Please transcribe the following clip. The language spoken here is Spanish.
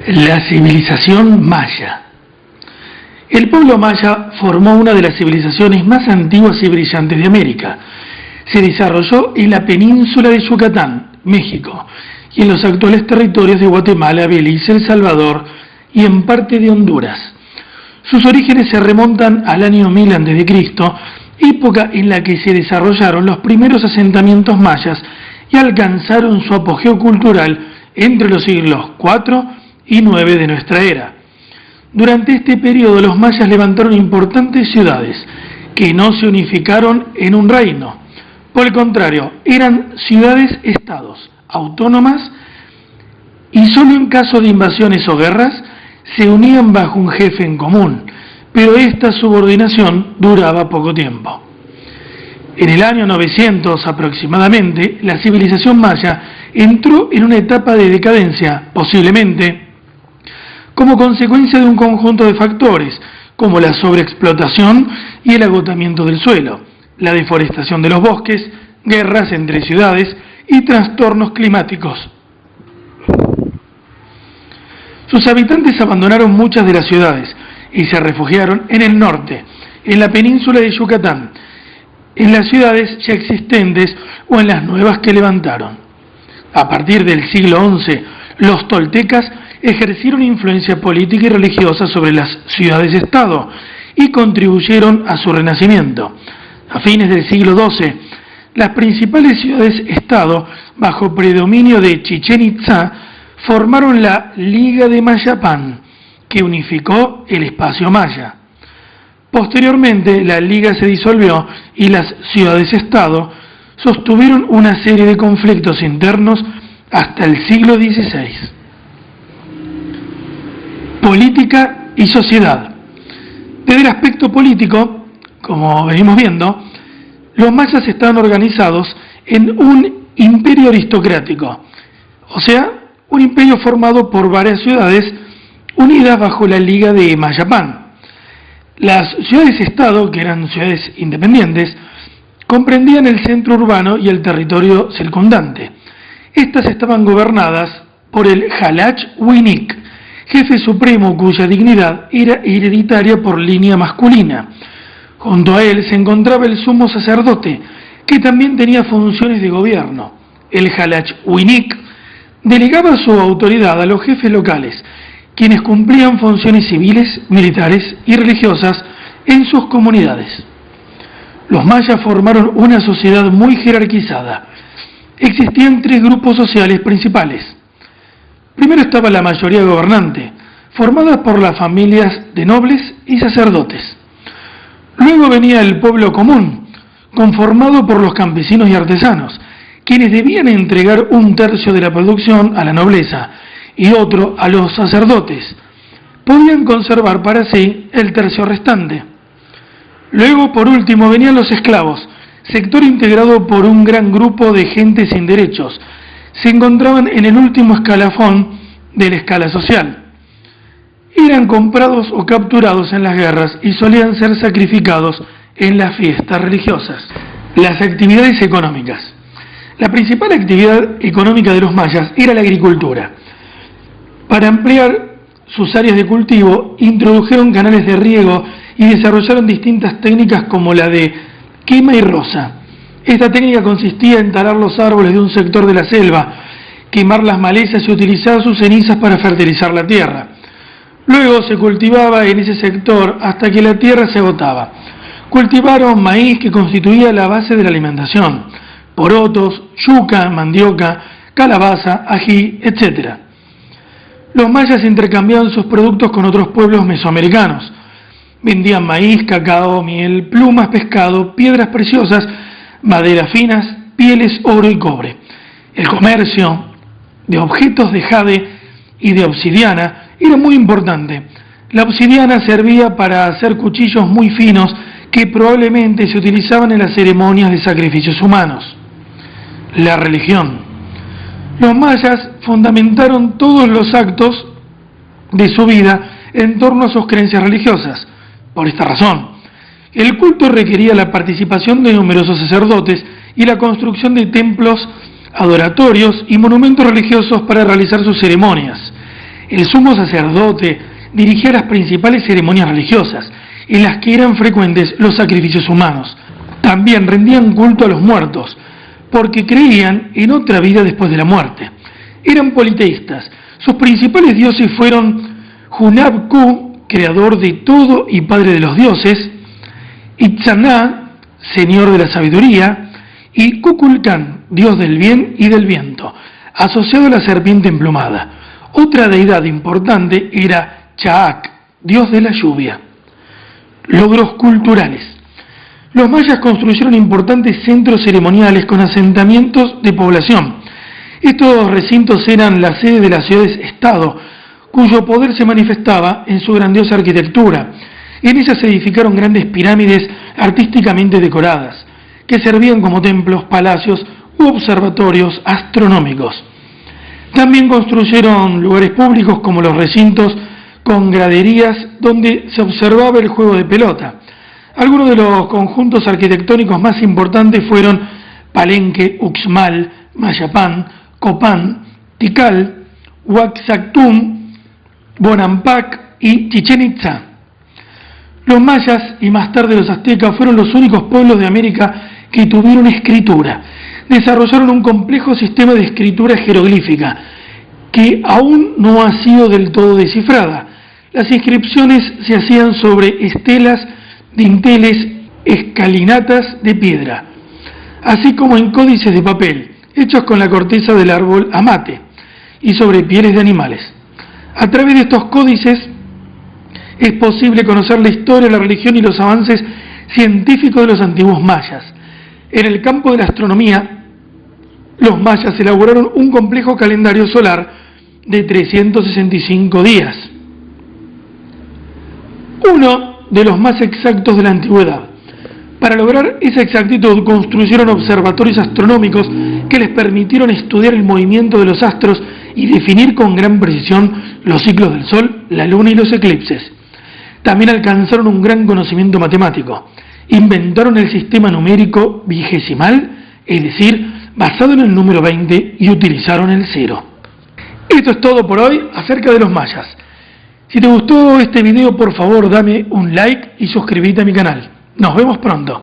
La civilización maya. El pueblo maya formó una de las civilizaciones más antiguas y brillantes de América. Se desarrolló en la península de Yucatán, México, y en los actuales territorios de Guatemala, Belice, El Salvador y en parte de Honduras. Sus orígenes se remontan al año 1000 a.C., época en la que se desarrollaron los primeros asentamientos mayas y alcanzaron su apogeo cultural entre los siglos IV y IX de nuestra era. Durante este periodo los mayas levantaron importantes ciudades que no se unificaron en un reino. Por el contrario, eran ciudades-estados autónomas y solo en caso de invasiones o guerras se unían bajo un jefe en común, pero esta subordinación duraba poco tiempo. En el año 900 aproximadamente, la civilización maya entró en una etapa de decadencia, posiblemente como consecuencia de un conjunto de factores, como la sobreexplotación y el agotamiento del suelo, la deforestación de los bosques, guerras entre ciudades y trastornos climáticos. Sus habitantes abandonaron muchas de las ciudades y se refugiaron en el norte, en la península de Yucatán, en las ciudades ya existentes o en las nuevas que levantaron. A partir del siglo XI, los toltecas ejercieron influencia política y religiosa sobre las ciudades-estado y contribuyeron a su renacimiento. A fines del siglo XII, las principales ciudades-estado, bajo predominio de Chichén Itzá, formaron la Liga de Mayapán, que unificó el espacio maya. Posteriormente, la Liga se disolvió y las ciudades-estado sostuvieron una serie de conflictos internos hasta el siglo XVI. Política y sociedad. Desde el aspecto político, como venimos viendo, los mayas estaban organizados en un imperio aristocrático, o sea, un imperio formado por varias ciudades unidas bajo la Liga de Mayapán. Las ciudades-estado, que eran ciudades independientes, comprendían el centro urbano y el territorio circundante. Estas estaban gobernadas por el Jalach Winik, jefe supremo cuya dignidad era hereditaria por línea masculina. Junto a él se encontraba el sumo sacerdote, que también tenía funciones de gobierno. El Jalach Winik delegaba su autoridad a los jefes locales, quienes cumplían funciones civiles, militares y religiosas en sus comunidades. Los mayas formaron una sociedad muy jerarquizada. Existían tres grupos sociales principales. Primero estaba la mayoría gobernante, formada por las familias de nobles y sacerdotes. Luego venía el pueblo común, conformado por los campesinos y artesanos, quienes debían entregar un tercio de la producción a la nobleza y otro a los sacerdotes. Podían conservar para sí el tercio restante. Luego, por último, venían los esclavos, sector integrado por un gran grupo de gente sin derechos. Se encontraban en el último escalafón de la escala social. Eran comprados o capturados en las guerras y solían ser sacrificados en las fiestas religiosas. Las actividades económicas. La principal actividad económica de los mayas era la agricultura. Para ampliar sus áreas de cultivo, introdujeron canales de riego y desarrollaron distintas técnicas como la de quema y roza. Esta técnica consistía en talar los árboles de un sector de la selva, quemar las malezas y utilizar sus cenizas para fertilizar la tierra. Luego se cultivaba en ese sector hasta que la tierra se agotaba. Cultivaron maíz, que constituía la base de la alimentación, porotos, yuca, mandioca, calabaza, ají, etc. Los mayas intercambiaban sus productos con otros pueblos mesoamericanos. Vendían maíz, cacao, miel, plumas, pescado, piedras preciosas, maderas finas, pieles, oro y cobre. El comercio de objetos de jade y de obsidiana era muy importante. La obsidiana servía para hacer cuchillos muy finos que probablemente se utilizaban en las ceremonias de sacrificios humanos. La religión. Los mayas fundamentaron todos los actos de su vida en torno a sus creencias religiosas. Por esta razón, el culto requería la participación de numerosos sacerdotes y la construcción de templos adoratorios y monumentos religiosos para realizar sus ceremonias. el sumo sacerdote dirigía las principales ceremonias religiosas, en las que eran frecuentes los sacrificios humanos. También rendían culto a los muertos, porque creían en otra vida después de la muerte. Eran politeístas. Sus principales dioses fueron Hunab-Ku, creador de todo y padre de los dioses, Itzana, señor de la sabiduría, y Kukulkan, dios del bien y del viento, asociado a la serpiente emplumada. Otra deidad importante era Chaak, dios de la lluvia. Logros culturales. Los mayas construyeron importantes centros ceremoniales con asentamientos de población. Estos recintos eran la sede de las ciudades-estado, cuyo poder se manifestaba en su grandiosa arquitectura. En ellas se edificaron grandes pirámides artísticamente decoradas, que servían como templos, palacios u observatorios astronómicos. También construyeron lugares públicos como los recintos con graderías donde se observaba el juego de pelota. Algunos de los conjuntos arquitectónicos más importantes fueron Palenque, Uxmal, Mayapán, Copán, Tikal, Huaxactum, Bonampak y Chichén Itzá. Los mayas y más tarde los aztecas fueron los únicos pueblos de América que tuvieron escritura. Desarrollaron un complejo sistema de escritura jeroglífica que aún no ha sido del todo descifrada. Las inscripciones se hacían sobre estelas, dinteles, escalinatas de piedra, así como en códices de papel, hechos con la corteza del árbol amate, y sobre pieles de animales. A través de estos códices es posible conocer la historia, la religión y los avances científicos de los antiguos mayas. En el campo de la astronomía, los mayas elaboraron un complejo calendario solar de 365 días, uno de los más exactos de la antigüedad. Para lograr esa exactitud construyeron observatorios astronómicos que les permitieron estudiar el movimiento de los astros y definir con gran precisión los ciclos del Sol, la Luna y los eclipses. También alcanzaron un gran conocimiento matemático. Inventaron el sistema numérico vigesimal, es decir, basado en el número 20, y utilizaron el 0. Esto es todo por hoy acerca de los mayas. Si te gustó este video, por favor dame un like y suscríbete a mi canal. Nos vemos pronto.